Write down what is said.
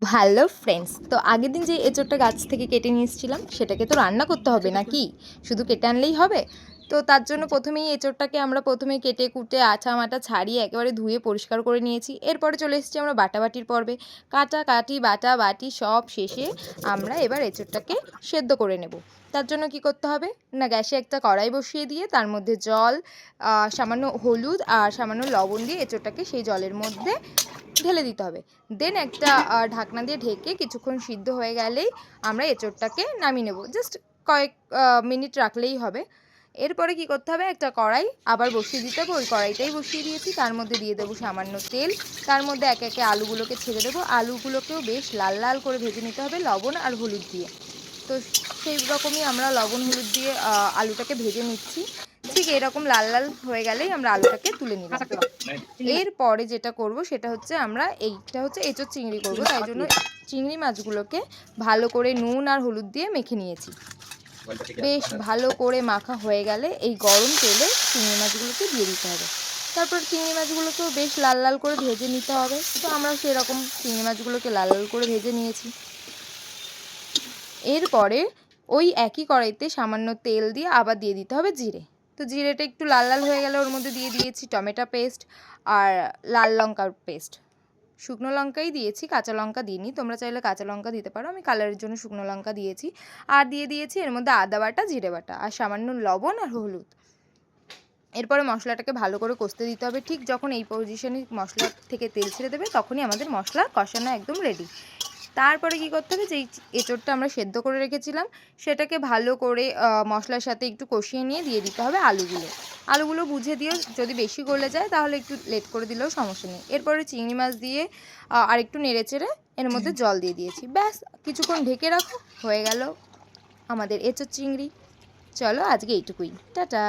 Hello friends, তো আগের দিন যে এঁচোড়টা গাছ থেকে কেটে নিয়ে এসেছিলাম সেটাকে তো রান্না করতে হবে নাকি? শুধু কেটে আনলেই হবে? তো তার জন্য প্রথমেই এঁচোড়টাকে আমরা প্রথমেই কেটে কুটে আঠা মাটা ছাড়িয়ে একেবারে ধুয়ে পরিষ্কার করে নিয়েছি। এরপরে চলে এসেছি আমরা বাটাবাটির পর্বে। কাটাকাটি বাটাবাটি সব শেষে আমরা এবার এঁচোড়টাকে সেদ্ধ করে নেব। তার জন্য কি করতে হবে না, গ্যাসে একটা কড়াই বসিয়ে দিয়ে তার মধ্যে জল, সামান্য হলুদ আর সামান্য লবণ দিয়ে এঁচোড়টাকে সেই জলের মধ্যে ঢেলে দিতে হবে। দেন একটা ঢাকনা দিয়ে ঢেকে কিছুক্ষণ সিদ্ধ হয়ে গেলেই আমরা এঁচোড়টাকে নামিয়ে নেব। জাস্ট কয়েক মিনিট রাখলেই হবে। এরপরে কি করতে হবে, একটা কড়াই আবার বসিয়ে দিতে হবে। ওই কড়াইটাই বসিয়ে দিয়েছি, তার মধ্যে দিয়ে দেবো সামান্য তেল। তার মধ্যে একে একে আলুগুলোকে ছেড়ে দেবো। আলুগুলোকেও বেশ লাল লাল করে ভেজে নিতে হবে লবণ আর হলুদ দিয়ে। তো সেই রকমই আমরা লবণ হলুদ দিয়ে আলুটাকে ভেজে নিচ্ছি। ঠিক এরকম লাল লাল হয়ে গেলেই আমরা আলুটাকে তুলে নিলাম। এরপরে যেটা করব সেটা হচ্ছে এইটা হচ্ছে এঁচোড় চিংড়ি করব, তাই জন্য চিংড়ি মাছগুলোকে ভালো করে নুন আর হলুদ দিয়ে মেখে নিয়েছি। বেশ ভালো করে মাখা হয়ে গেলে এই গরম তেলে চিংড়ি মাছগুলোকে দিয়ে দিতে হবে। তারপর চিংড়ি মাছগুলোকেও বেশ লাল লাল করে ভেজে নিতে হবে। তো আমরা সেরকম চিংড়ি মাছগুলোকে লাল লাল করে ভেজে নিয়েছি। এরপরে ওই একই কড়াইতে সামান্য তেল দিয়ে আবার দিয়ে দিতে হবে জিরে। তো জিরেটা একটু লাল লাল হয়ে গেলে ওর মধ্যে দিয়ে দিয়েছি টমেটো পেস্ট আর লাল লঙ্কার পেস্ট। শুকনো লঙ্কাই দিয়েছি, কাঁচা লঙ্কা দিইনি। তোমরা চাইলে কাঁচা লঙ্কা দিতে পারো, আমি কালারের জন্য শুকনো লঙ্কা দিয়েছি। আর দিয়ে দিয়েছি এর মধ্যে আদা বাটা, জিরে বাটা আর সামান্য লবণ আর হলুদ। এরপরে মশলাটাকে ভালো করে কষতে দিতে হবে। ঠিক যখন এই পজিশনে মশলা থেকে তেল ছেড়ে দেবে তখনই আমাদের মশলা কষানো একদম রেডি। তারপরে কি করতে হবে, যেই এঁচোড়টা আমরা সেদ্ধ করে রেখেছিলাম সেটাকে ভালো করে মশলার সাথে একটু কষিয়ে নিয়ে দিয়ে দিতে হবে আলুগুলো বুঝে দিও, যদি বেশি গলে যায় তাহলে একটু লেট করে দিলেও সমস্যা নেই। এরপরে চিংড়ি মাছ দিয়ে আর একটু নেড়ে চেড়ে এর মধ্যে জল দিয়ে দিয়েছি। ব্যাস, কিছুক্ষণ ঢেকে রাখো, হয়ে গেল আমাদের এঁচোড় চিংড়ি। চলো আজকে এইটুকুই, টাটা।